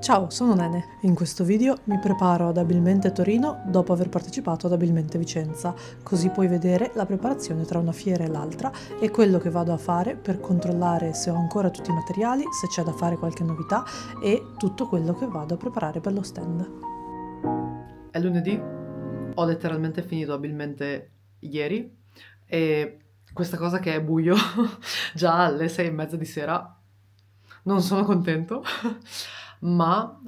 Ciao, sono Nene. In questo video mi preparo ad Abilmente Torino dopo aver partecipato ad Abilmente Vicenza, così puoi vedere la preparazione tra una fiera e l'altra e quello che vado a fare per controllare se ho ancora tutti i materiali, se c'è da fare qualche novità e tutto quello che vado a preparare per lo stand. È lunedì, ho letteralmente finito Abilmente ieri e questa cosa che è buio già alle 6:30 di sera non sono contento, ma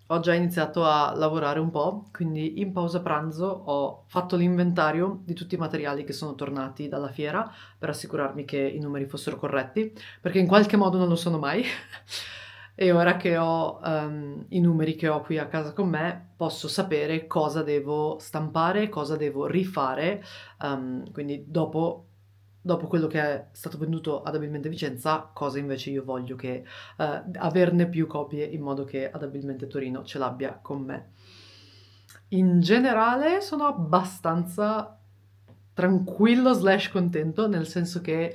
ho già iniziato a lavorare un po', quindi in pausa pranzo ho fatto l'inventario di tutti i materiali che sono tornati dalla fiera per assicurarmi che i numeri fossero corretti, perché in qualche modo non lo sono mai. E ora che ho i numeri che ho qui a casa con me, posso sapere cosa devo stampare, cosa devo rifare, quindi dopo quello che è stato venduto ad Abilmente Vicenza, cosa invece io voglio che averne più copie in modo che ad Abilmente Torino ce l'abbia con me. In generale sono abbastanza tranquillo slash contento, nel senso che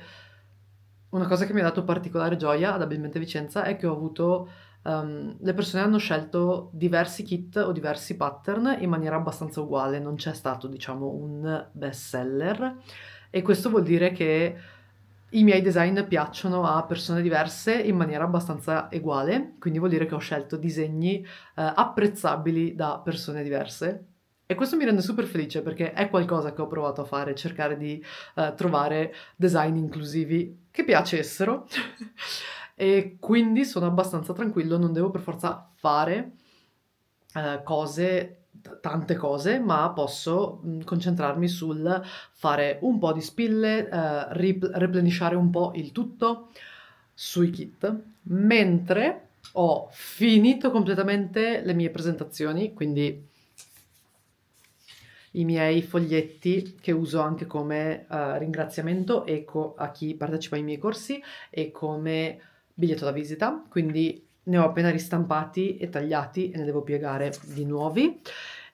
una cosa che mi ha dato particolare gioia ad Abilmente Vicenza è che ho avuto le persone hanno scelto diversi kit o diversi pattern in maniera abbastanza uguale, non c'è stato, diciamo, un best seller e questo vuol dire che i miei design piacciono a persone diverse in maniera abbastanza uguale, quindi vuol dire che ho scelto disegni apprezzabili da persone diverse. E questo mi rende super felice perché è qualcosa che ho provato a fare, cercare di trovare design inclusivi che piacessero e quindi sono abbastanza tranquillo, non devo per forza fare tante cose, ma posso concentrarmi sul fare un po' di spille, replenishare un po' il tutto sui kit, mentre ho finito completamente le mie presentazioni, quindi i miei foglietti che uso anche come ringraziamento a chi partecipa ai miei corsi e come biglietto da visita, quindi ne ho appena ristampati e tagliati e ne devo piegare di nuovi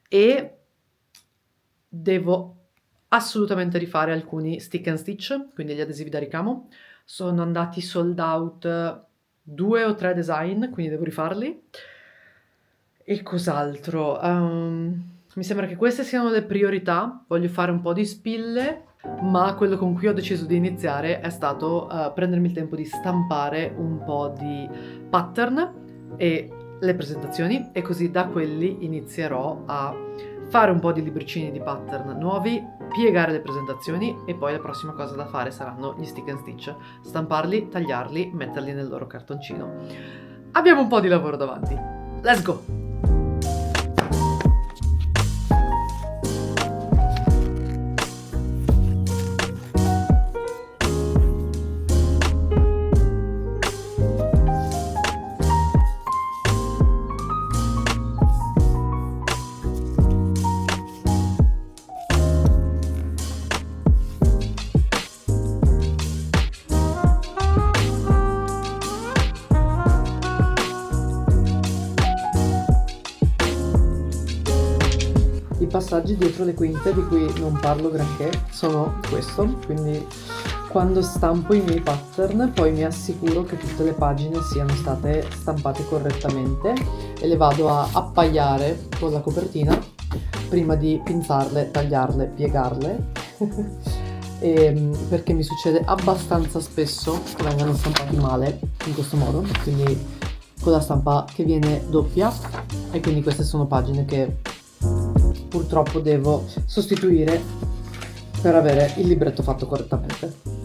e devo assolutamente rifare alcuni stick and stitch, quindi gli adesivi da ricamo. Sono andati sold out 2 o 3 design, quindi devo rifarli. E cos'altro? Mi sembra che queste siano le priorità. Voglio fare un po' di spille, ma quello con cui ho deciso di iniziare è stato prendermi il tempo di stampare un po' di pattern e le presentazioni e così da quelli inizierò a fare un po' di libricini di pattern nuovi, piegare le presentazioni e poi la prossima cosa da fare saranno gli stick and stitch, stamparli, tagliarli, metterli nel loro cartoncino. Abbiamo un po' di lavoro davanti. Let's go! I passaggi dietro le quinte di cui non parlo granché sono questo, quindi quando stampo i miei pattern poi mi assicuro che tutte le pagine siano state stampate correttamente e le vado a appaiare con la copertina prima di pinzarle, tagliarle, piegarle perché mi succede abbastanza spesso che vengano stampati male in questo modo, quindi con la stampa che viene doppia e quindi queste sono pagine che purtroppo devo sostituire per avere il libretto fatto correttamente.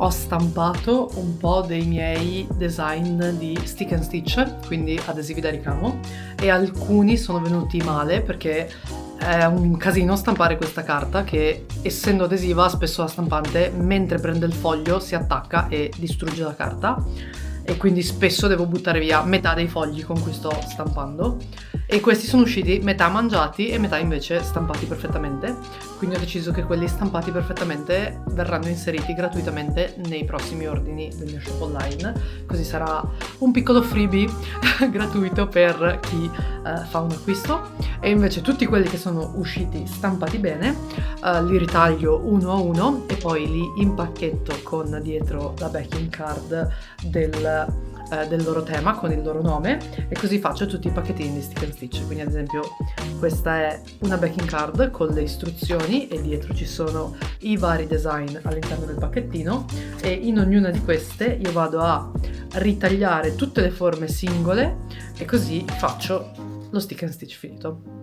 Ho stampato un po' dei miei design di stick and stitch, quindi adesivi da ricamo, e alcuni sono venuti male perché è un casino stampare questa carta che, essendo adesiva, spesso la stampante mentre prende il foglio si attacca e distrugge la carta e quindi spesso devo buttare via metà dei fogli con cui sto stampando, e questi sono usciti metà mangiati e metà invece stampati perfettamente, quindi ho deciso che quelli stampati perfettamente verranno inseriti gratuitamente nei prossimi ordini del mio shop online, così sarà un piccolo freebie gratuito per chi fa un acquisto. E invece tutti quelli che sono usciti stampati bene li ritaglio uno a uno e poi li impacchetto con dietro la backing card del loro tema con il loro nome, e così faccio tutti i pacchettini di stick and stitch. Quindi ad esempio questa è una backing card con le istruzioni e dietro ci sono i vari design all'interno del pacchettino, e in ognuna di queste io vado a ritagliare tutte le forme singole e così faccio lo stick and stitch finito.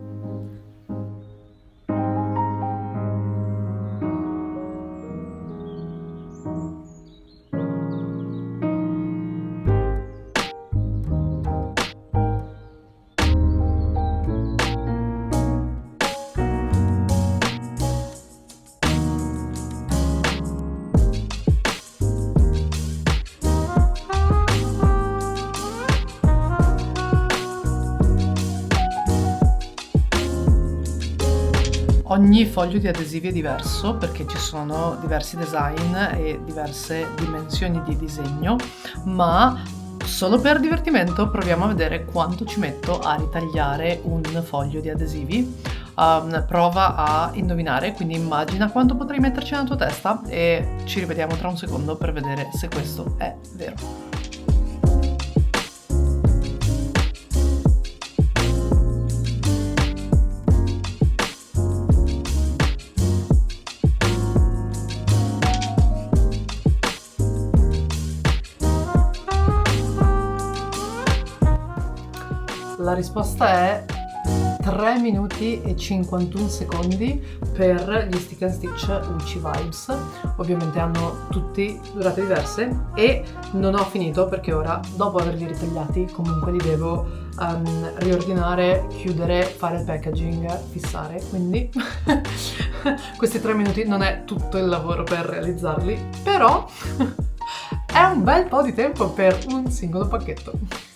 Ogni foglio di adesivi è diverso perché ci sono diversi design e diverse dimensioni di disegno, ma solo per divertimento proviamo a vedere quanto ci metto a ritagliare un foglio di adesivi. Prova a indovinare, quindi immagina quanto potrei metterci nella tua testa e ci rivediamo tra un secondo per vedere se questo è vero. La risposta è 3 minuti e 51 secondi per gli stick and stitch Uchi Vibes. Ovviamente hanno tutti durate diverse e non ho finito perché ora, dopo averli ritagliati, comunque li devo riordinare, chiudere, fare il packaging, fissare. Quindi questi 3 minuti non è tutto il lavoro per realizzarli, però è un bel po' di tempo per un singolo pacchetto.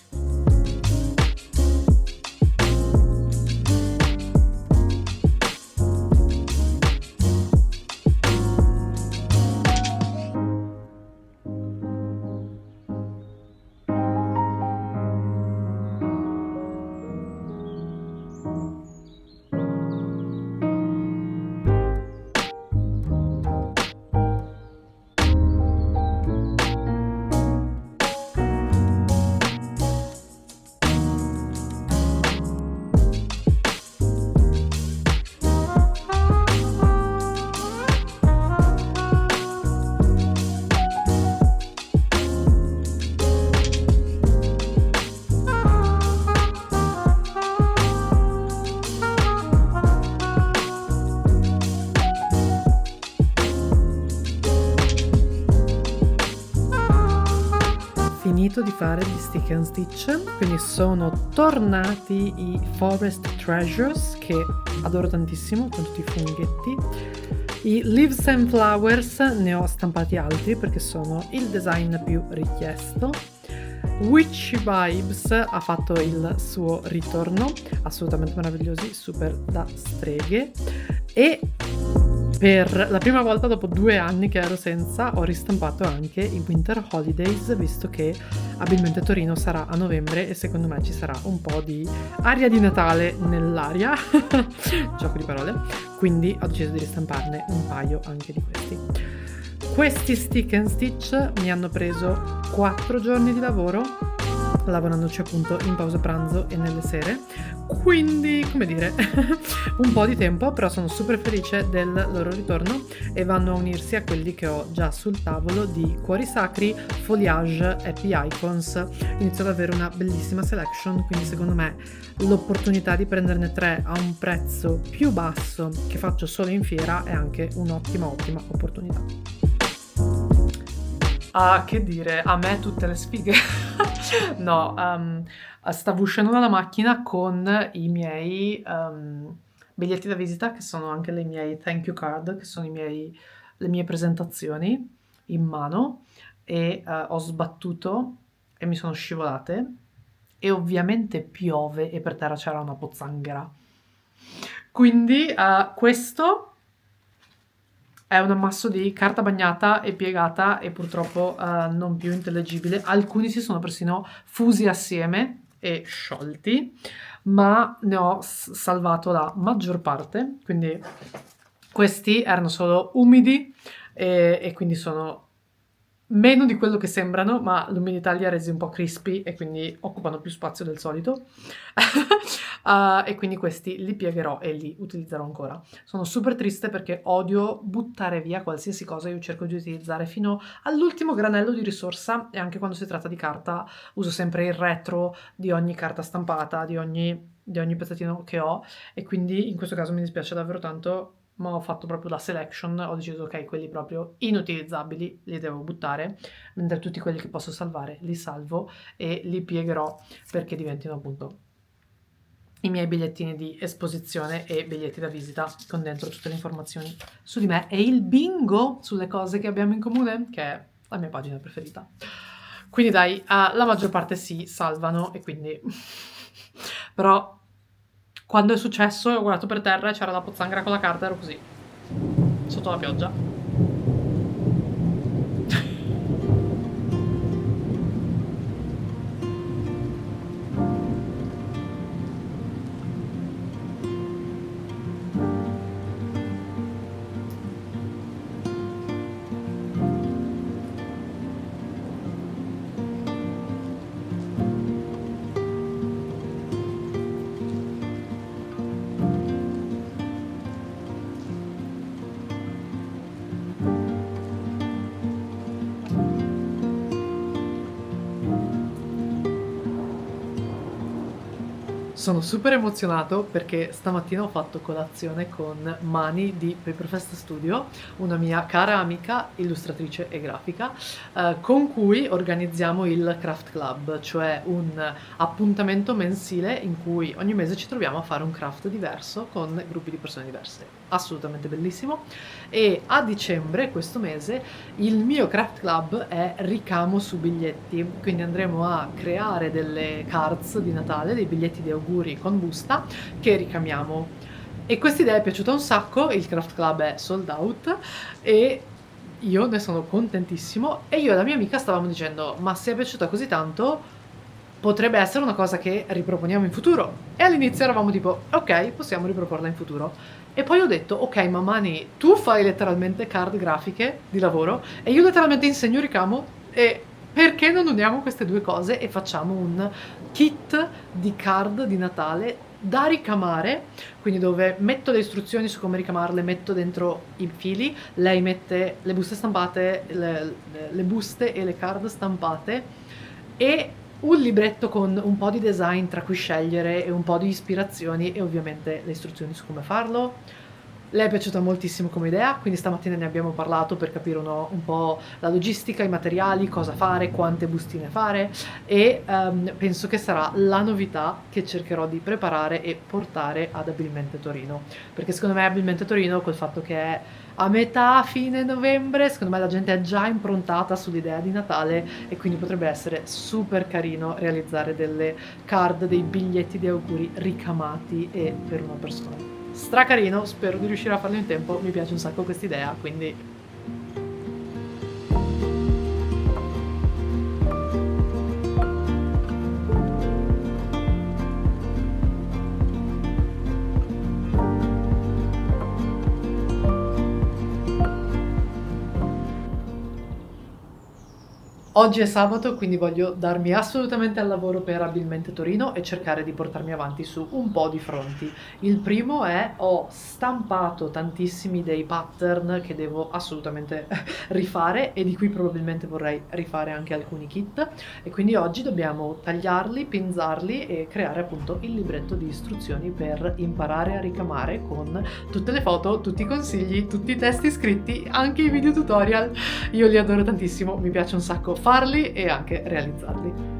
Finito di fare gli stick and stitch, quindi sono tornati i Forest Treasures che adoro tantissimo con tutti i funghetti. I Leaves and Flowers ne ho stampati altri perché sono il design più richiesto. Witchy Vibes ha fatto il suo ritorno, assolutamente meravigliosi, super da streghe, e per la prima volta dopo 2 anni che ero senza ho ristampato anche i Winter Holidays, visto che Abilmente Torino sarà a novembre e secondo me ci sarà un po' di aria di Natale nell'aria, gioco di parole, quindi ho deciso di ristamparne un paio anche di questi. Questi stick and stitch mi hanno preso 4 giorni di lavoro, lavorandoci appunto in pausa pranzo e nelle sere, quindi come dire un po' di tempo, però sono super felice del loro ritorno e vanno a unirsi a quelli che ho già sul tavolo di Cuori Sacri, Foliage, Happy Icons. Inizio ad avere una bellissima selection, quindi secondo me l'opportunità di prenderne 3 a un prezzo più basso che faccio solo in fiera è anche un'ottima opportunità. Che dire, a me tutte le sfighe. No, stavo uscendo dalla macchina con i miei biglietti da visita, che sono anche le miei thank you card, che sono le mie presentazioni in mano, e ho sbattuto e mi sono scivolate e ovviamente piove e per terra c'era una pozzanghera. Quindi questo è un ammasso di carta bagnata e piegata e purtroppo non più intellegibile. Alcuni si sono persino fusi assieme e sciolti, ma ne ho salvato la maggior parte. Quindi questi erano solo umidi e quindi sono meno di quello che sembrano, ma l'umidità li ha resi un po' crispy e quindi occupano più spazio del solito. E quindi questi li piegherò e li utilizzerò ancora. Sono super triste perché odio buttare via qualsiasi cosa. Io cerco di utilizzare fino all'ultimo granello di risorsa e anche quando si tratta di carta uso sempre il retro di ogni carta stampata, di ogni pezzettino che ho, e quindi in questo caso mi dispiace davvero tanto, ma ho fatto proprio la selection, ho deciso ok, quelli proprio inutilizzabili li devo buttare, mentre tutti quelli che posso salvare li salvo e li piegherò perché diventino appunto i miei bigliettini di esposizione e biglietti da visita con dentro tutte le informazioni su di me e il bingo sulle cose che abbiamo in comune, che è la mia pagina preferita. Quindi dai, la maggior parte si salvano e quindi... Però quando è successo ho guardato per terra e c'era la pozzanghera con la carta, ero così, sotto la pioggia. Sono super emozionato perché stamattina ho fatto colazione con Mani di Paperfest Studio, una mia cara amica illustratrice e grafica, con cui organizziamo il Craft Club, cioè un appuntamento mensile in cui ogni mese ci troviamo a fare un craft diverso con gruppi di persone diverse. Assolutamente bellissimo. E a dicembre, questo mese, il mio Craft Club è ricamo su biglietti, quindi andremo a creare delle cards di Natale, dei biglietti di auguri con busta che ricamiamo. E questa idea è piaciuta un sacco, il Craft Club è sold out e io ne sono contentissimo e io e la mia amica stavamo dicendo ma se è piaciuta così tanto potrebbe essere una cosa che riproponiamo in futuro. E all'inizio eravamo tipo ok, possiamo riproporla in futuro. E poi ho detto, ok, ma Mani, tu fai letteralmente card grafiche di lavoro e io letteralmente insegno ricamo e perché non uniamo queste due cose e facciamo un kit di card di Natale da ricamare, quindi dove metto le istruzioni su come ricamarle, metto dentro i fili, lei mette le buste stampate, le buste e le card stampate e un libretto con un po' di design tra cui scegliere e un po' di ispirazioni e ovviamente le istruzioni su come farlo. Le è piaciuta moltissimo come idea, quindi stamattina ne abbiamo parlato per capire un po' la logistica, i materiali, cosa fare, quante bustine fare e penso che sarà la novità che cercherò di preparare e portare ad Abilmente Torino, perché secondo me Abilmente Torino, col fatto che è a metà, fine novembre, secondo me la gente è già improntata sull'idea di Natale e quindi potrebbe essere super carino realizzare delle card, dei biglietti di auguri ricamati e per una persona. Stracarino, spero di riuscire a farlo in tempo, mi piace un sacco questa idea, quindi... Oggi è sabato, quindi voglio darmi assolutamente al lavoro per Abilmente Torino e cercare di portarmi avanti su un po' di fronti. Il primo è, ho stampato tantissimi dei pattern che devo assolutamente rifare e di cui probabilmente vorrei rifare anche alcuni kit e quindi oggi dobbiamo tagliarli, pinzarli e creare appunto il libretto di istruzioni per imparare a ricamare con tutte le foto, tutti i consigli, tutti i testi scritti, anche i video tutorial. Io li adoro tantissimo, mi piace un sacco farli e anche realizzarli.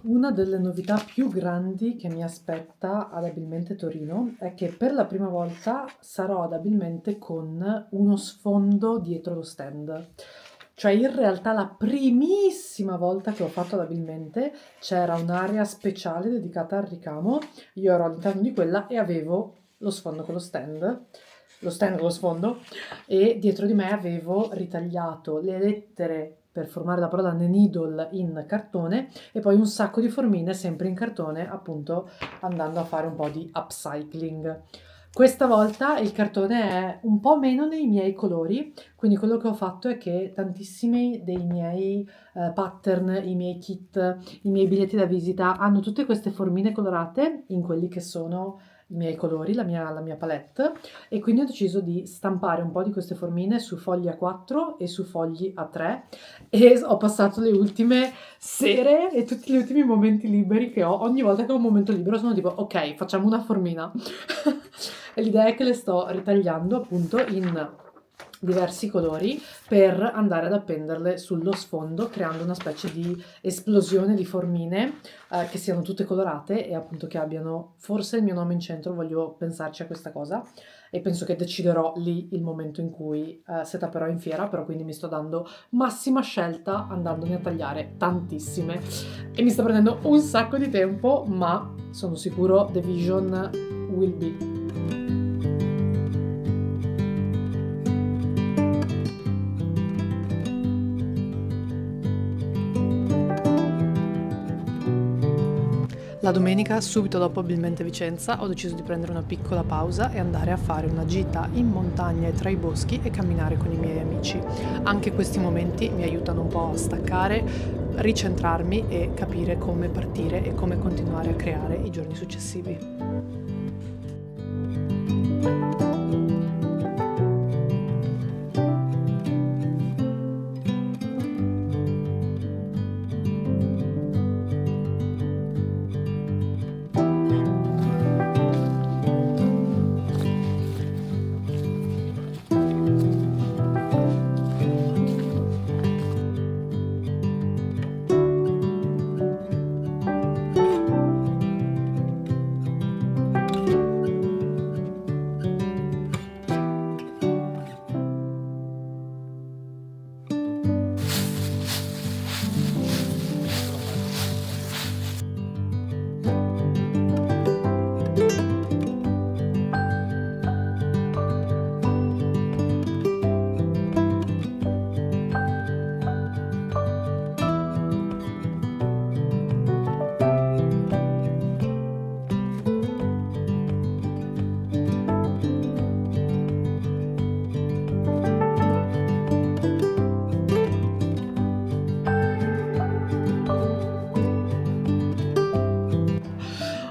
Una delle novità più grandi che mi aspetta ad Abilmente Torino è che per la prima volta sarò ad Abilmente con uno sfondo dietro lo stand. Cioè in realtà la primissima volta che ho fatto ad Abilmente c'era un'area speciale dedicata al ricamo, io ero all'interno di quella e avevo lo sfondo con lo stand con lo sfondo, e dietro di me avevo ritagliato le lettere per formare la parola needle in cartone e poi un sacco di formine sempre in cartone, appunto andando a fare un po' di upcycling. Questa volta il cartone è un po' meno nei miei colori, quindi quello che ho fatto è che tantissimi dei miei pattern, i miei kit, i miei biglietti da visita hanno tutte queste formine colorate in quelli che sono i miei colori, la mia palette, e quindi ho deciso di stampare un po' di queste formine su fogli A4 e su fogli A3 e ho passato le ultime sere e tutti gli ultimi momenti liberi che ho. Ogni volta che ho un momento libero sono tipo ok, facciamo una formina. E l'idea è che le sto ritagliando appunto in diversi colori per andare ad appenderle sullo sfondo, creando una specie di esplosione di formine che siano tutte colorate e appunto che abbiano forse il mio nome in centro. Voglio pensarci a questa cosa e penso che deciderò lì il momento in cui setapperò in fiera, però quindi mi sto dando massima scelta andandone a tagliare tantissime e mi sta prendendo un sacco di tempo, ma sono sicuro the vision will be. La domenica, subito dopo Abilmente Vicenza, ho deciso di prendere una piccola pausa e andare a fare una gita in montagna e tra i boschi e camminare con i miei amici. Anche questi momenti mi aiutano un po' a staccare, ricentrarmi e capire come partire e come continuare a creare i giorni successivi.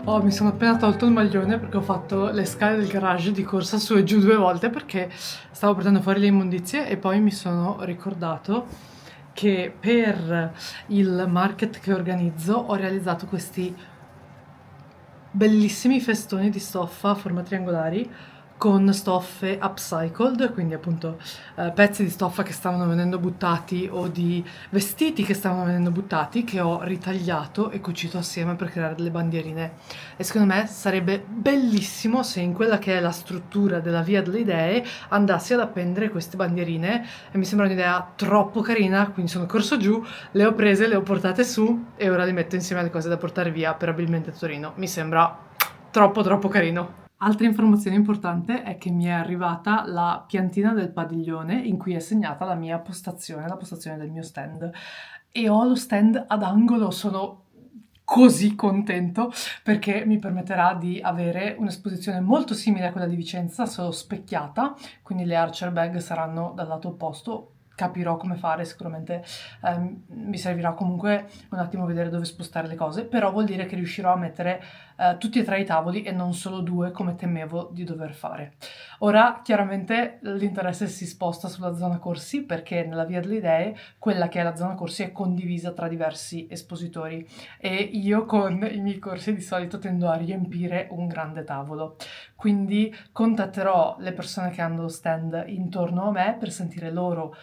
Oh, mi sono appena tolto il maglione perché ho fatto le scale del garage di corsa su e giù 2 volte perché stavo portando fuori le immondizie e poi mi sono ricordato che per il market che organizzo ho realizzato questi bellissimi festoni di stoffa a forma triangolari con stoffe upcycled, quindi appunto pezzi di stoffa che stavano venendo buttati o di vestiti che stavano venendo buttati che ho ritagliato e cucito assieme per creare delle bandierine. E secondo me sarebbe bellissimo se in quella che è la struttura della Via delle Idee andassi ad appendere queste bandierine e mi sembra un'idea troppo carina, quindi sono corso giù, le ho prese, le ho portate su e ora le metto insieme alle cose da portare via per Abilmente Torino. Mi sembra troppo carino. Altra informazione importante è che mi è arrivata la piantina del padiglione in cui è segnata la mia postazione, la postazione del mio stand. E ho lo stand ad angolo, sono così contento perché mi permetterà di avere un'esposizione molto simile a quella di Vicenza, solo specchiata, quindi le Archer bag saranno dal lato opposto. Capirò come fare, sicuramente mi servirà comunque un attimo vedere dove spostare le cose, però vuol dire che riuscirò a mettere tutti e tre i tavoli e non solo due come temevo di dover fare. Ora chiaramente l'interesse si sposta sulla zona corsi perché nella Via delle Idee quella che è la zona corsi è condivisa tra diversi espositori e io con i miei corsi di solito tendo a riempire un grande tavolo. Quindi contatterò le persone che hanno lo stand intorno a me per sentire loro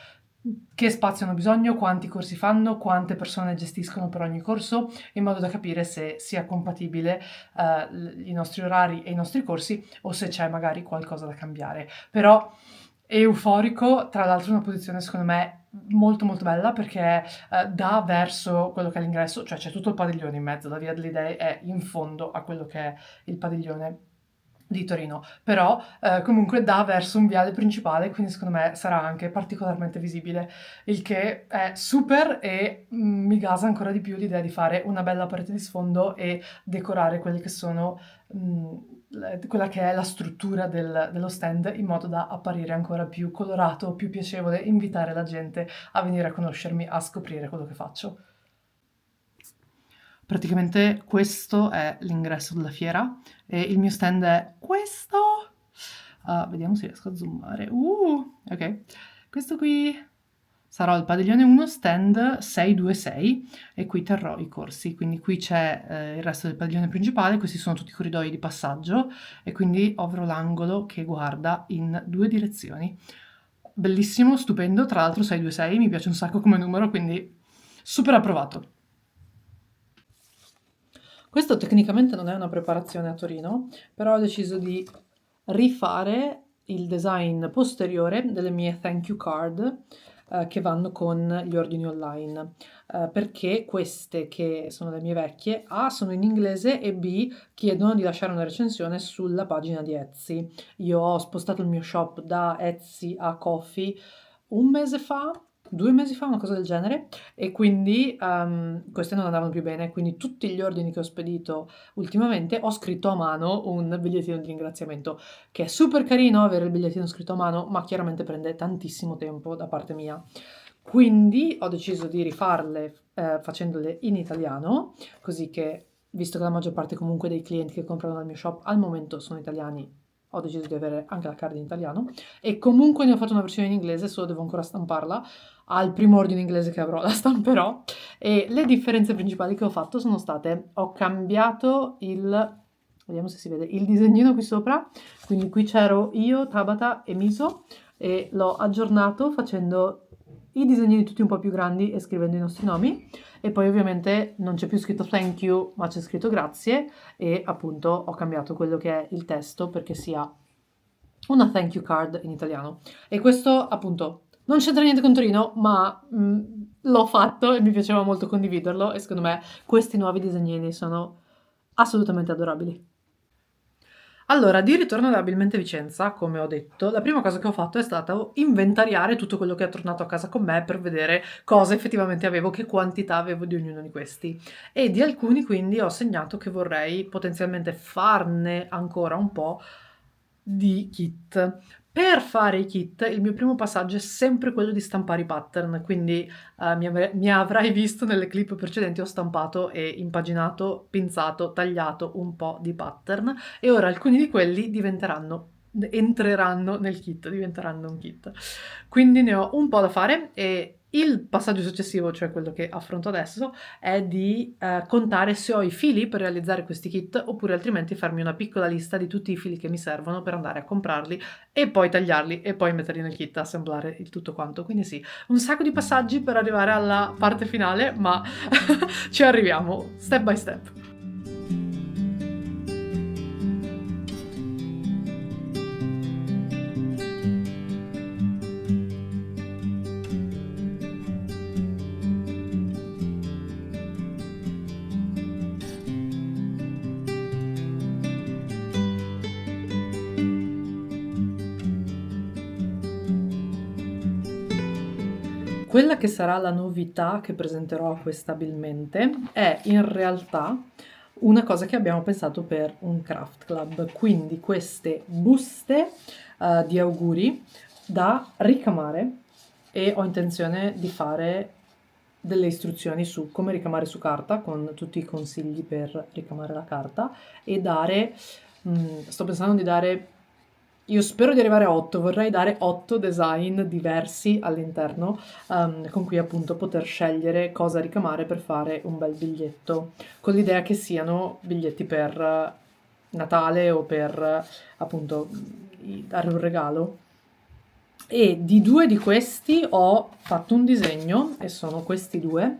che spazio hanno bisogno, quanti corsi fanno, quante persone gestiscono per ogni corso, in modo da capire se sia compatibile i nostri orari e i nostri corsi o se c'è magari qualcosa da cambiare. Però è euforico, tra l'altro una posizione secondo me molto molto bella perché dà verso quello che è l'ingresso, cioè c'è tutto il padiglione in mezzo, la Via delle Dei è in fondo a quello che è il padiglione di Torino, però comunque dà verso un viale principale, quindi secondo me sarà anche particolarmente visibile, il che è super e mi gasa ancora di più l'idea di fare una bella parete di sfondo e decorare quelli che sono quella che è la struttura dello stand in modo da apparire ancora più colorato, più piacevole, invitare la gente a venire a conoscermi, a scoprire quello che faccio. Praticamente questo è l'ingresso della fiera e il mio stand è questo. Vediamo se riesco a zoomare. Ok. Questo qui sarò il padiglione 1 stand 626 e qui terrò i corsi. Quindi qui c'è il resto del padiglione principale, questi sono tutti i corridoi di passaggio e quindi avrò l'angolo che guarda in 2 direzioni. Bellissimo, stupendo, tra l'altro 626 mi piace un sacco come numero, quindi super approvato. Questo tecnicamente non è una preparazione a Torino, però ho deciso di rifare il design posteriore delle mie thank you card che vanno con gli ordini online, perché queste che sono le mie vecchie A sono in inglese e B chiedono di lasciare una recensione sulla pagina di Etsy. Io ho spostato il mio shop da Etsy a Ko-fi 1 mese fa, 2 mesi fa, una cosa del genere, e quindi queste non andavano più bene, quindi tutti gli ordini che ho spedito ultimamente ho scritto a mano un bigliettino di ringraziamento, che è super carino avere il bigliettino scritto a mano, ma chiaramente prende tantissimo tempo da parte mia. Quindi ho deciso di rifarle facendole in italiano, così che, visto che la maggior parte comunque dei clienti che comprano dal mio shop al momento sono italiani, ho deciso di avere anche la card in italiano e comunque ne ho fatto una versione in inglese, solo devo ancora stamparla. Al primo ordine inglese che avrò la stamperò e le differenze principali che ho fatto sono state: ho cambiato vediamo se si vede, il disegnino qui sopra, quindi qui c'ero io, Tabata e Miso e l'ho aggiornato facendo i disegnini tutti un po' più grandi e scrivendo i nostri nomi e poi ovviamente non c'è più scritto thank you ma c'è scritto grazie e appunto ho cambiato quello che è il testo perché sia una thank you card in italiano e questo appunto non c'entra niente con Torino, ma l'ho fatto e mi piaceva molto condividerlo e secondo me questi nuovi disegnini sono assolutamente adorabili. Allora, di ritorno da Abilmente Vicenza, come ho detto, la prima cosa che ho fatto è stata inventariare tutto quello che è tornato a casa con me per vedere cosa effettivamente avevo, che quantità avevo di ognuno di questi. E di alcuni quindi ho segnato che vorrei potenzialmente farne ancora un po' di kit. Per fare i kit il mio primo passaggio è sempre quello di stampare i pattern, quindi mi avrai visto nelle clip precedenti, ho stampato e impaginato, pinzato, tagliato un po' di pattern e ora alcuni di quelli entreranno nel kit, diventeranno un kit. Quindi ne ho un po' da fare e il passaggio successivo, cioè quello che affronto adesso, è di contare se ho i fili per realizzare questi kit oppure altrimenti farmi una piccola lista di tutti i fili che mi servono per andare a comprarli e poi tagliarli e poi metterli nel kit, assemblare il tutto quanto. Quindi sì, un sacco di passaggi per arrivare alla parte finale, ma ci arriviamo step by step. Quella che sarà la novità che presenterò a quest'abilmente è in realtà una cosa che abbiamo pensato per un craft club, quindi queste buste di auguri da ricamare e ho intenzione di fare delle istruzioni su come ricamare su carta con tutti i consigli per ricamare la carta e sto pensando di dare, io spero di arrivare a 8, vorrei dare 8 design diversi all'interno con cui appunto poter scegliere cosa ricamare per fare un bel biglietto, con l'idea che siano biglietti per Natale o per appunto dare un regalo. e di 2 di questi ho fatto un disegno e sono questi 2,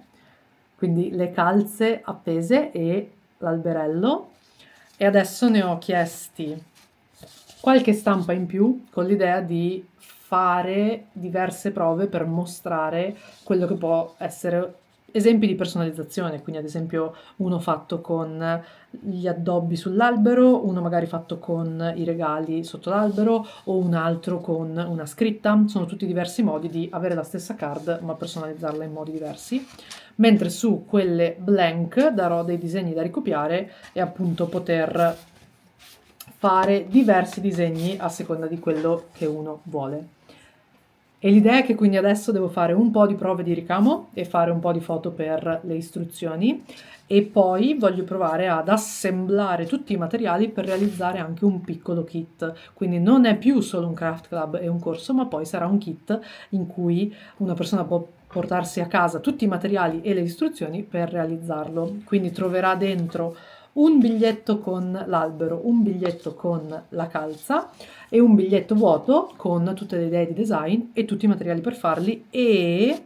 quindi le calze appese e l'alberello, e adesso ne ho chiesti qualche stampa in più con l'idea di fare diverse prove per mostrare quello che può essere esempi di personalizzazione, quindi ad esempio uno fatto con gli addobbi sull'albero, uno magari fatto con i regali sotto l'albero o un altro con una scritta. Sono tutti diversi modi di avere la stessa card ma personalizzarla in modi diversi, mentre su quelle blank darò dei disegni da ricopiare e appunto poter fare diversi disegni a seconda di quello che uno vuole. E l'idea è che quindi adesso devo fare un po' di prove di ricamo e fare un po' di foto per le istruzioni, e poi voglio provare ad assemblare tutti i materiali per realizzare anche un piccolo kit. Quindi non è più solo un craft club e un corso, ma poi sarà un kit in cui una persona può portarsi a casa tutti i materiali e le istruzioni per realizzarlo. Quindi troverà dentro un biglietto con l'albero, un biglietto con la calza e un biglietto vuoto con tutte le idee di design e tutti i materiali per farli, e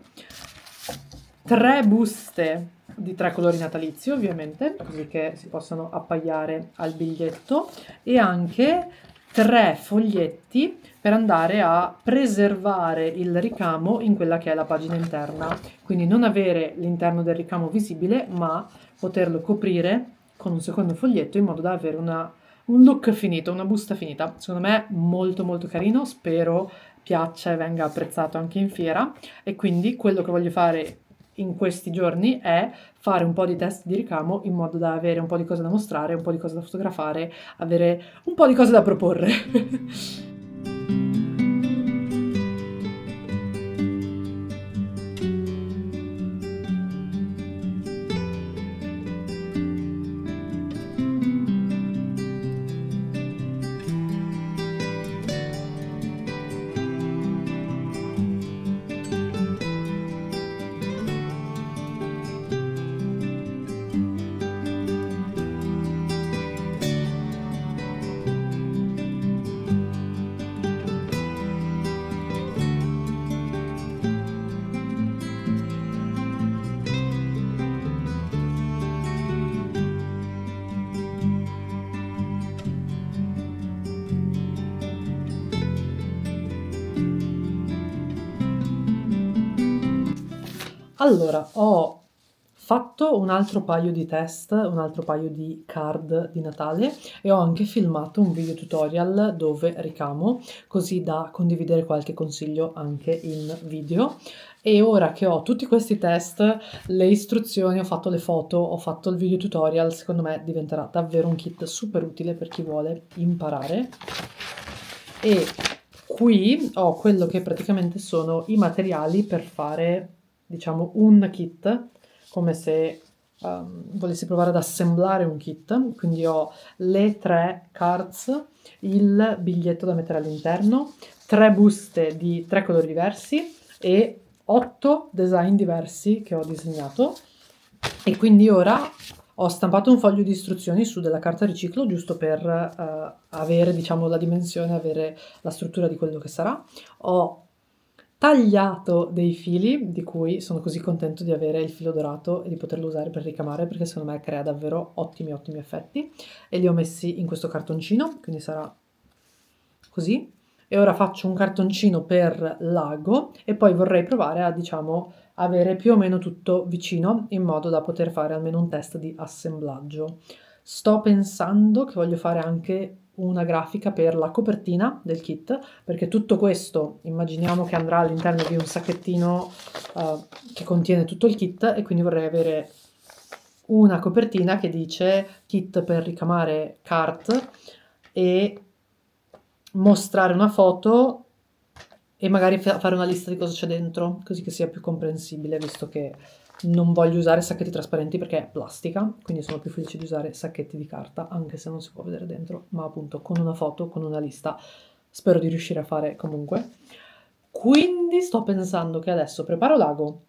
3 buste di 3 colori natalizi ovviamente, così che si possono appaiare al biglietto, e anche 3 foglietti per andare a preservare il ricamo in quella che è la pagina interna, quindi non avere l'interno del ricamo visibile ma poterlo coprire con un secondo foglietto in modo da avere un look finito, una busta finita. Secondo me molto molto carino, spero piaccia e venga apprezzato anche in fiera, e quindi quello che voglio fare in questi giorni è fare un po' di test di ricamo in modo da avere un po' di cose da mostrare, un po' di cose da fotografare, avere un po' di cose da proporre. Allora, ho fatto un altro paio di test, un altro paio di card di Natale, e ho anche filmato un video tutorial dove ricamo, così da condividere qualche consiglio anche in video. E ora che ho tutti questi test, le istruzioni, ho fatto le foto, ho fatto il video tutorial, secondo me diventerà davvero un kit super utile per chi vuole imparare. E qui ho quello che praticamente sono i materiali per fare, diciamo, un kit, come se volessi provare ad assemblare un kit. Quindi ho le 3 cards, il biglietto da mettere all'interno, 3 buste di 3 colori diversi e 8 design diversi che ho disegnato. E quindi ora ho stampato un foglio di istruzioni su della carta riciclo, giusto per avere, diciamo, la dimensione, avere la struttura di quello che sarà. Ho tagliato dei fili, di cui sono così contento di avere il filo dorato e di poterlo usare per ricamare, perché secondo me crea davvero ottimi ottimi effetti, e li ho messi in questo cartoncino, quindi sarà così. E ora faccio un cartoncino per l'ago e poi vorrei provare a, diciamo, avere più o meno tutto vicino in modo da poter fare almeno un test di assemblaggio. Sto pensando che voglio fare anche una grafica per la copertina del kit, perché tutto questo immaginiamo che andrà all'interno di un sacchettino che contiene tutto il kit, e quindi vorrei avere una copertina che dice kit per ricamare cart e mostrare una foto e magari fare una lista di cosa c'è dentro, così che sia più comprensibile, visto che non voglio usare sacchetti trasparenti perché è plastica, quindi sono più felice di usare sacchetti di carta, anche se non si può vedere dentro, ma appunto con una foto, con una lista, spero di riuscire a fare comunque. Quindi sto pensando che adesso preparo l'ago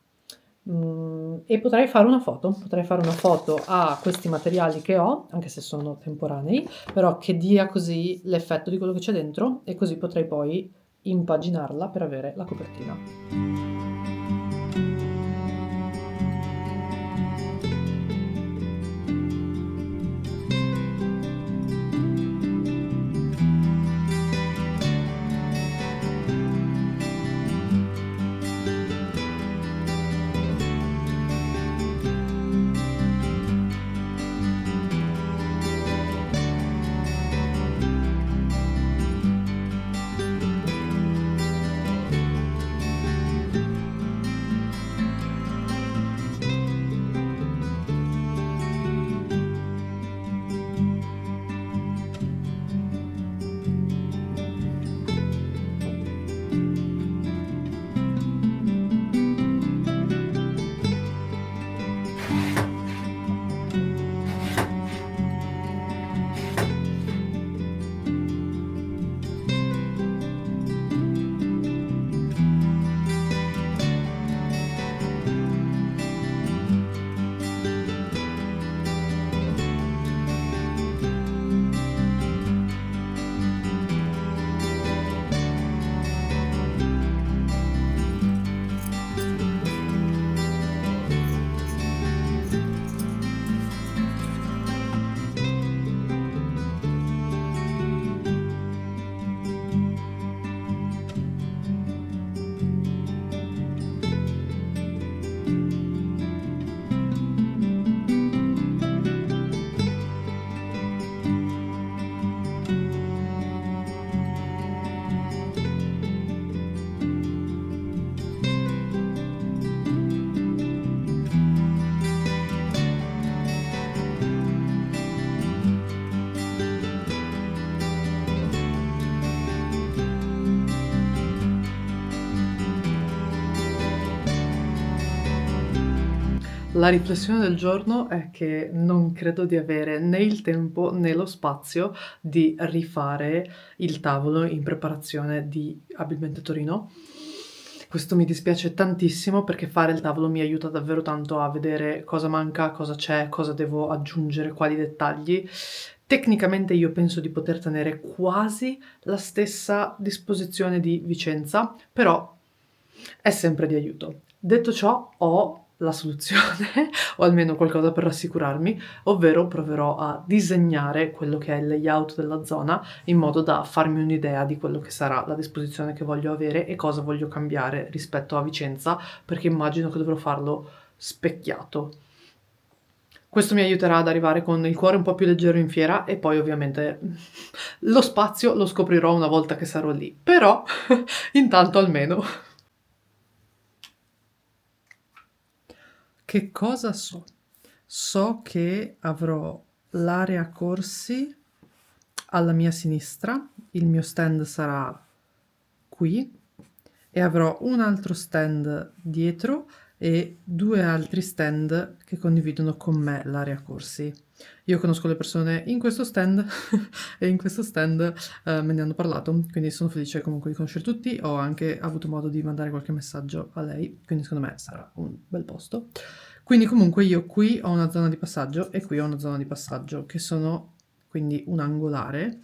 e potrei fare una foto a questi materiali che ho, anche se sono temporanei, però che dia così l'effetto di quello che c'è dentro, e così potrei poi impaginarla per avere la copertina. La riflessione del giorno è che non credo di avere né il tempo né lo spazio di rifare il tavolo in preparazione di Abilmente Torino. Questo mi dispiace tantissimo perché fare il tavolo mi aiuta davvero tanto a vedere cosa manca, cosa c'è, cosa devo aggiungere, quali dettagli. Tecnicamente io penso di poter tenere quasi la stessa disposizione di Vicenza, però è sempre di aiuto. Detto ciò, ho la soluzione, o almeno qualcosa per rassicurarmi, ovvero proverò a disegnare quello che è il layout della zona in modo da farmi un'idea di quello che sarà la disposizione che voglio avere e cosa voglio cambiare rispetto a Vicenza, perché immagino che dovrò farlo specchiato. Questo mi aiuterà ad arrivare con il cuore un po' più leggero in fiera e poi ovviamente lo spazio lo scoprirò una volta che sarò lì, però intanto almeno. Che cosa so? So che avrò l'area corsi alla mia sinistra, il mio stand sarà qui e avrò un altro stand dietro e due altri stand che condividono con me l'area corsi. Io conosco le persone in questo stand e in questo stand me ne hanno parlato, quindi sono felice comunque di conoscere tutti. Ho anche avuto modo di mandare qualche messaggio a lei, quindi secondo me sarà un bel posto. Quindi comunque io qui ho una zona di passaggio e qui ho una zona di passaggio che sono quindi un angolare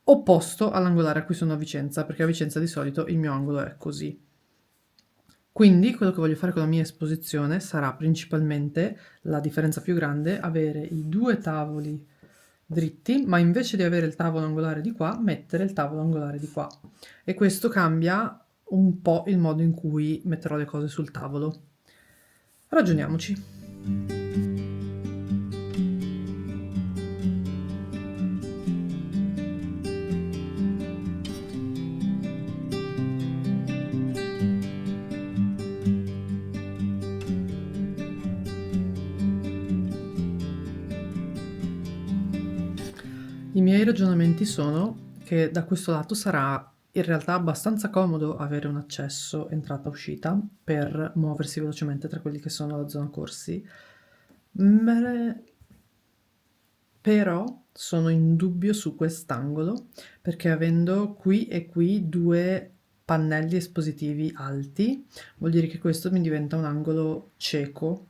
opposto all'angolare a cui sono a Vicenza, perché a Vicenza di solito il mio angolo è così. Quindi quello che voglio fare con la mia esposizione sarà principalmente, la differenza più grande, avere i due tavoli dritti, ma invece di avere il tavolo angolare di qua, mettere il tavolo angolare di qua. E questo cambia un po' il modo in cui metterò le cose sul tavolo. Ragioniamoci. I miei ragionamenti sono che da questo lato sarà in realtà abbastanza comodo avere un accesso entrata-uscita per muoversi velocemente tra quelli che sono la zona corsi, però sono in dubbio su quest'angolo perché avendo qui e qui due pannelli espositivi alti vuol dire che questo mi diventa un angolo cieco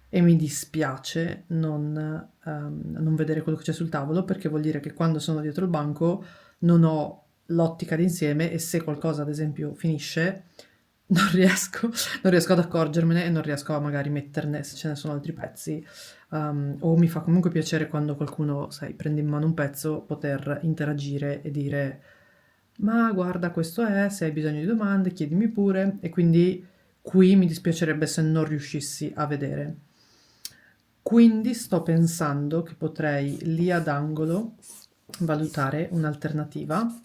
e mi dispiace non vedere quello che c'è sul tavolo perché vuol dire che quando sono dietro il banco non ho l'ottica d'insieme, e se qualcosa ad esempio finisce non riesco ad accorgermene e non riesco a magari metterne, se ce ne sono altri pezzi, o mi fa comunque piacere quando qualcuno, sai, prende in mano un pezzo, poter interagire e dire: "Ma guarda questo è, se hai bisogno di domande chiedimi pure", e quindi qui mi dispiacerebbe se non riuscissi a vedere. Quindi sto pensando che potrei lì ad angolo valutare un'alternativa,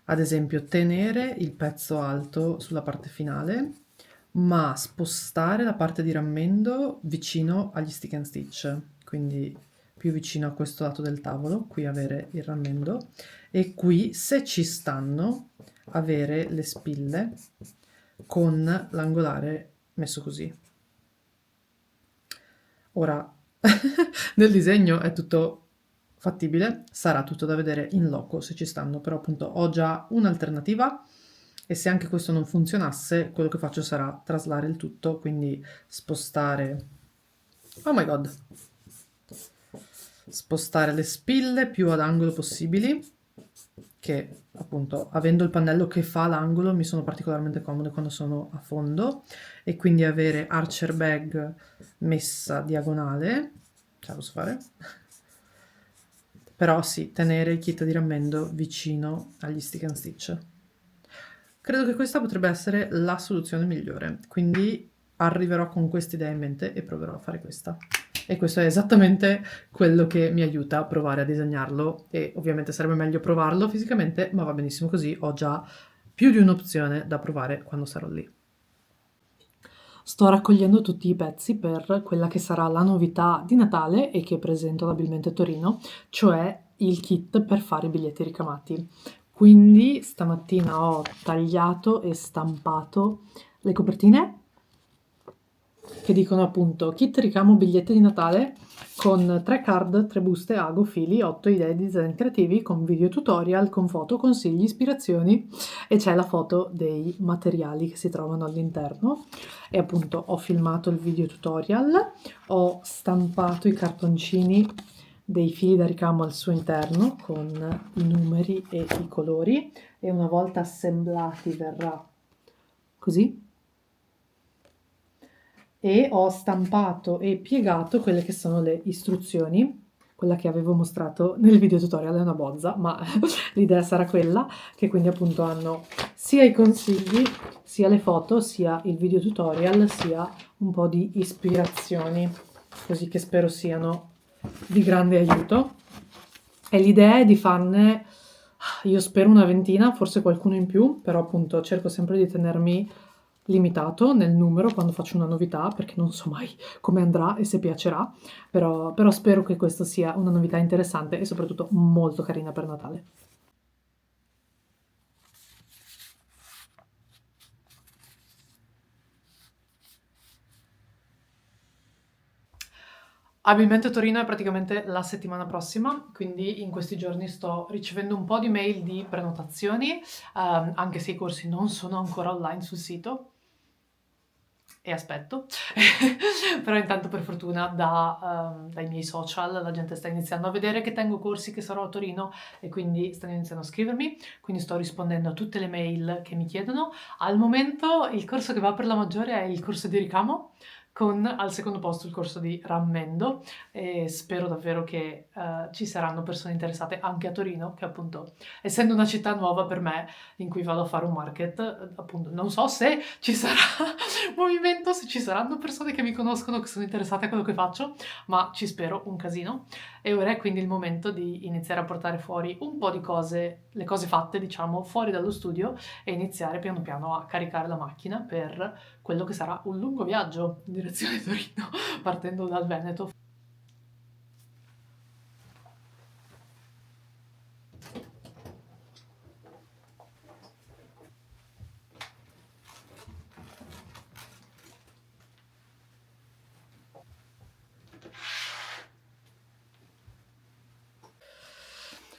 ad esempio tenere il pezzo alto sulla parte finale, ma spostare la parte di rammendo vicino agli stick and stitch, quindi più vicino a questo lato del tavolo, qui avere il rammendo, e qui, se ci stanno, avere le spille con l'angolare messo così. Ora, nel disegno è tutto fattibile, sarà tutto da vedere in loco se ci stanno, però appunto ho già un'alternativa, e se anche questo non funzionasse, quello che faccio sarà traslare il tutto, quindi spostare... Oh my god! Spostare le spille più ad angolo possibili, che appunto avendo il pannello che fa l'angolo mi sono particolarmente comode quando sono a fondo, e quindi avere Archer Bag messa diagonale, ce la posso fare? Però sì, tenere il kit di rammendo vicino agli stick and stitch. Credo che questa potrebbe essere la soluzione migliore, quindi arriverò con questa idea in mente e proverò a fare questa. E questo è esattamente quello che mi aiuta a provare a disegnarlo, e ovviamente sarebbe meglio provarlo fisicamente, ma va benissimo così, ho già più di un'opzione da provare quando sarò lì. Sto raccogliendo tutti i pezzi per quella che sarà la novità di Natale e che presento ad Abilmente Torino, cioè il kit per fare i biglietti ricamati. Quindi stamattina ho tagliato e stampato le copertine che dicono appunto kit ricamo biglietti di Natale con 3 card, 3 buste, ago, fili, 8 idee di design creativi con video tutorial, con foto, consigli, ispirazioni, e c'è la foto dei materiali che si trovano all'interno. E appunto ho filmato il video tutorial, ho stampato i cartoncini dei fili da ricamo al suo interno con i numeri e i colori, e una volta assemblati verrà così. E ho stampato e piegato quelle che sono le istruzioni. Quella che avevo mostrato nel video tutorial è una bozza, ma l'idea sarà quella, che quindi appunto hanno sia i consigli, sia le foto, sia il video tutorial, sia un po' di ispirazioni, così che spero siano di grande aiuto. E l'idea è di farne, io spero, una ventina, forse qualcuno in più, però appunto cerco sempre di tenermi limitato nel numero quando faccio una novità, perché non so mai come andrà e se piacerà, però spero che questa sia una novità interessante e soprattutto molto carina per Natale. Abilmente Torino è praticamente la settimana prossima, quindi in questi giorni sto ricevendo un po' di mail di prenotazioni, anche se i corsi non sono ancora online sul sito. E aspetto. Però intanto per fortuna dai miei social la gente sta iniziando a vedere che tengo corsi, che sarò a Torino, e quindi stanno iniziando a scrivermi, quindi sto rispondendo a tutte le mail che mi chiedono. Al momento il corso che va per la maggiore è il corso di ricamo, con al secondo posto il corso di rammendo, e spero davvero che ci saranno persone interessate anche a Torino, che appunto, essendo una città nuova per me, in cui vado a fare un market, appunto non so se ci sarà movimento, se ci saranno persone che mi conoscono, che sono interessate a quello che faccio, ma ci spero un casino. E ora è quindi il momento di iniziare a portare fuori un po' di cose, le cose fatte, diciamo, fuori dallo studio, e iniziare piano piano a caricare la macchina per quello che sarà un lungo viaggio in direzione Torino, partendo dal Veneto.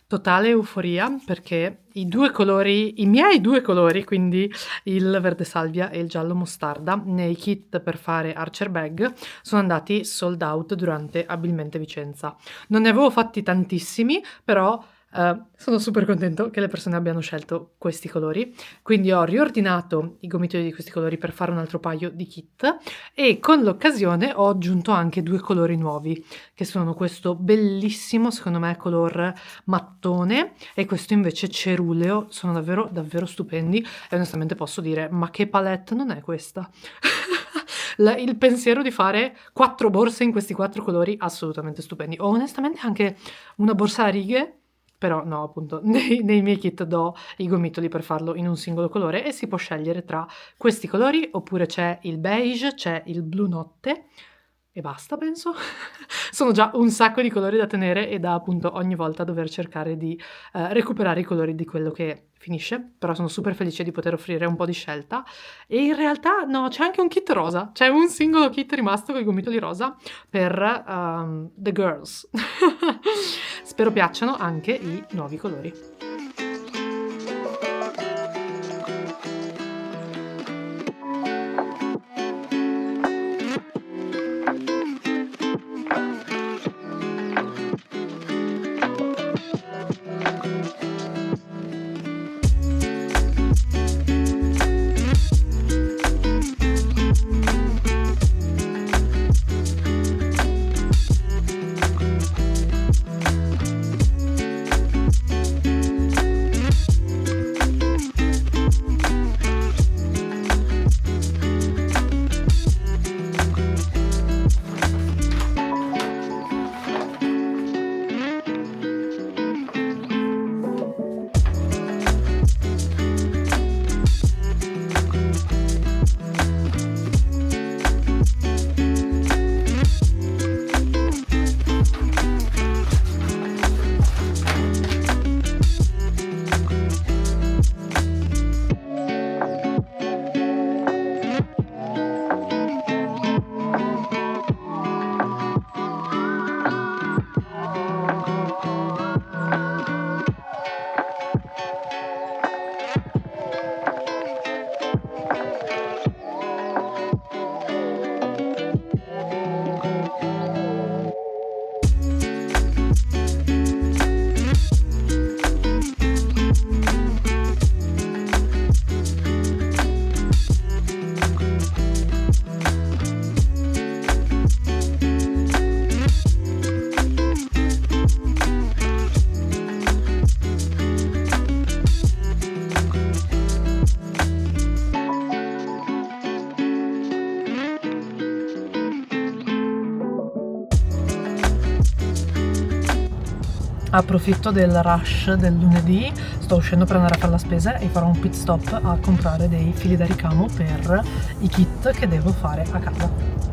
Totale euforia, perché i miei due colori, quindi il verde salvia e il giallo mostarda, nei kit per fare Archer Bag, sono andati sold out durante Abilmente Vicenza. Non ne avevo fatti tantissimi, però Sono super contento che le persone abbiano scelto questi colori, quindi ho riordinato i gomitoli di questi colori per fare un altro paio di kit e con l'occasione ho aggiunto anche 2 colori nuovi, che sono questo bellissimo, secondo me, color mattone e questo invece ceruleo. Sono davvero, davvero stupendi e onestamente posso dire: ma che palette non è questa? Il pensiero di fare 4 borse in questi 4 colori, assolutamente stupendi. Ho onestamente anche una borsa a righe, però no, appunto, nei miei kit do i gomitoli per farlo in un singolo colore e si può scegliere tra questi colori oppure c'è il beige, c'è il blu notte e basta, penso. Sono già un sacco di colori da tenere e da appunto ogni volta dover cercare di recuperare i colori di quello che finisce, però sono super felice di poter offrire un po' di scelta e in realtà no, c'è anche un kit rosa, c'è un singolo kit rimasto con i gomitoli rosa per The Girls. Spero piacciono anche i nuovi colori. Approfitto del rush del lunedì, sto uscendo per andare a fare la spesa e farò un pit stop a comprare dei fili da ricamo per i kit che devo fare a casa.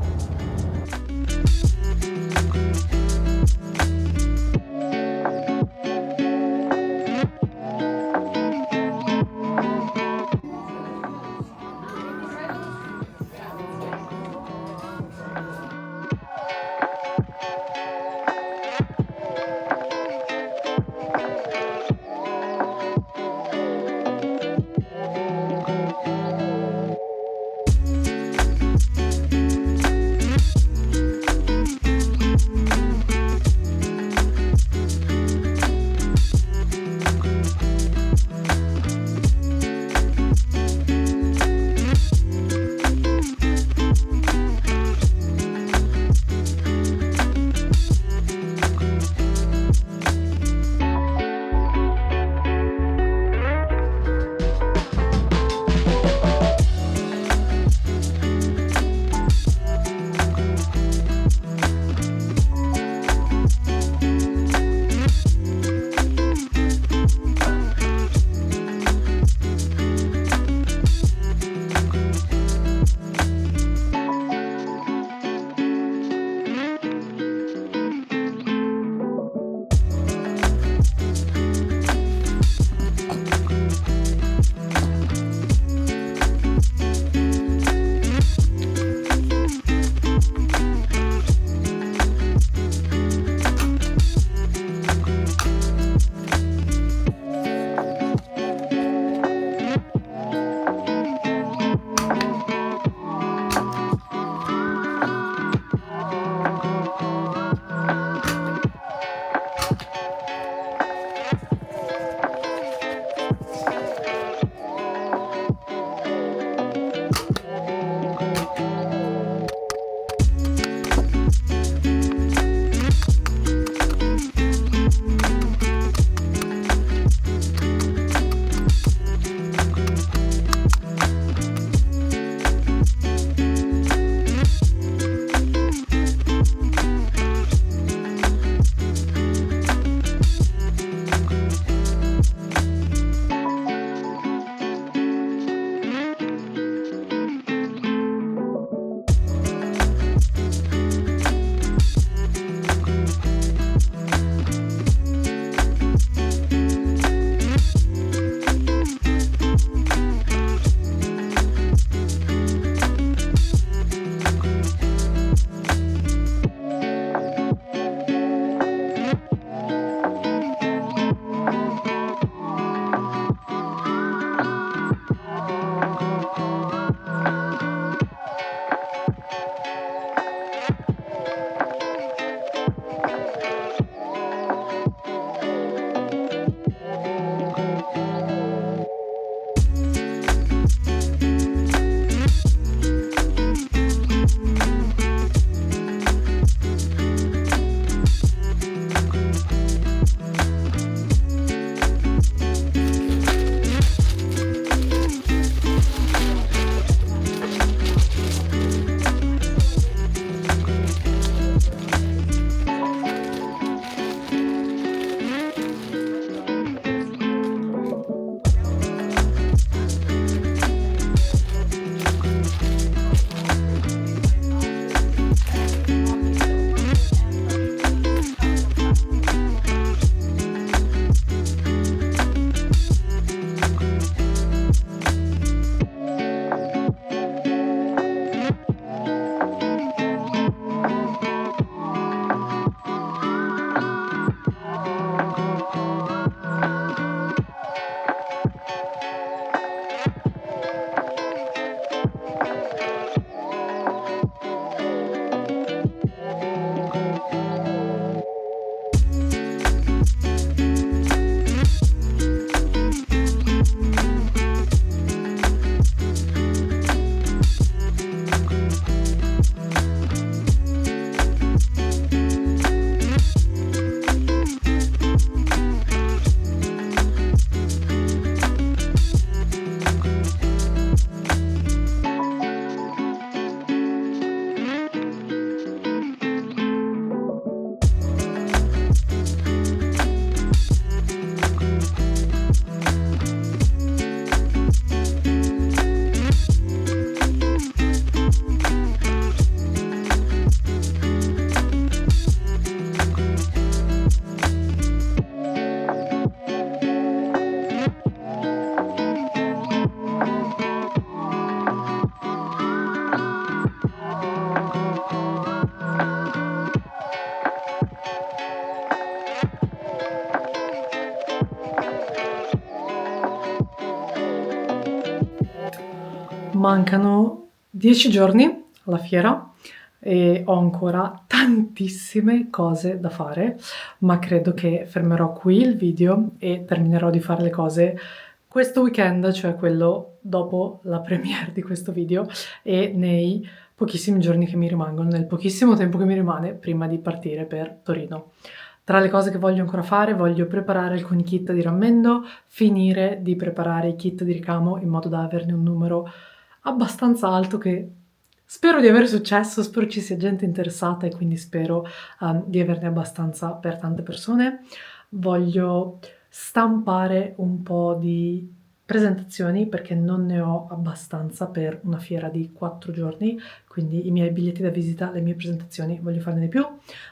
Mancano 10 giorni alla fiera e ho ancora tantissime cose da fare, ma credo che fermerò qui il video e terminerò di fare le cose questo weekend, cioè quello dopo la premiere di questo video e nei pochissimi giorni che mi rimangono, nel pochissimo tempo che mi rimane prima di partire per Torino. Tra le cose che voglio ancora fare, voglio preparare alcuni kit di rammendo, finire di preparare i kit di ricamo in modo da averne un numero abbastanza alto che spero di avere successo, spero ci sia gente interessata e quindi spero di averne abbastanza per tante persone. Voglio stampare un po' di presentazioni perché non ne ho abbastanza per una fiera di 4 giorni, quindi i miei biglietti da visita, le mie presentazioni, voglio farne di più.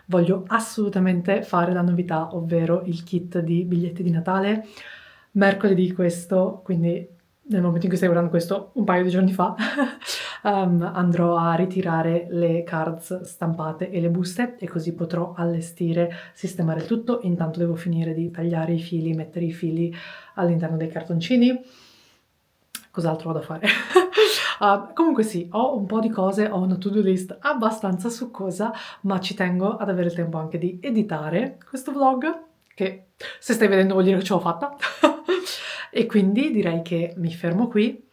Voglio assolutamente fare la novità, ovvero il kit di biglietti di Natale. Mercoledì questo, quindi nel momento in cui stai guardando questo, un paio di giorni fa, andrò a ritirare le cards stampate e le buste e così potrò allestire, sistemare il tutto. Intanto devo finire di tagliare i fili, mettere i fili all'interno dei cartoncini. Cos'altro ho da fare? Comunque sì, ho un po' di cose, ho una to-do list abbastanza succosa, ma ci tengo ad avere il tempo anche di editare questo vlog, che se stai vedendo vuol dire che ce l'ho fatta. E quindi direi che mi fermo qui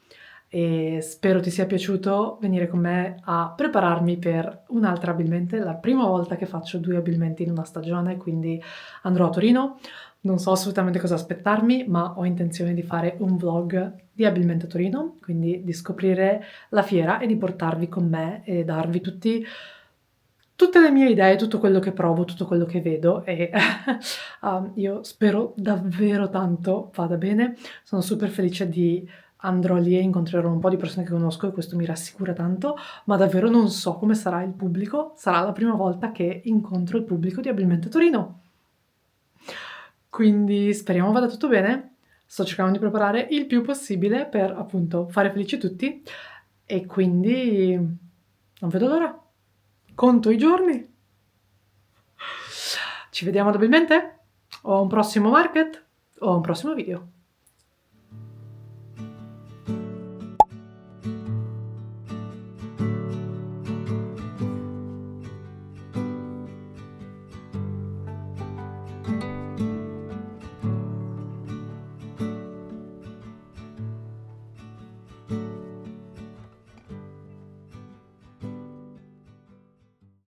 e spero ti sia piaciuto venire con me a prepararmi per un'altra abilmente, la prima volta che faccio 2 abilmenti in una stagione, quindi andrò a Torino. Non so assolutamente cosa aspettarmi, ma ho intenzione di fare un vlog di Abilmente Torino, quindi di scoprire la fiera e di portarvi con me e darvi tutte le mie idee, tutto quello che provo, tutto quello che vedo e io spero davvero tanto vada bene. Sono super felice andrò lì e incontrerò un po' di persone che conosco e questo mi rassicura tanto, ma davvero non so come sarà il pubblico. Sarà la prima volta che incontro il pubblico di Abilmente Torino. Quindi speriamo vada tutto bene. Sto cercando di preparare il più possibile per appunto fare felici tutti e quindi non vedo l'ora. Conto i giorni. Ci vediamo ad Abilmente o a un prossimo market o a un prossimo video.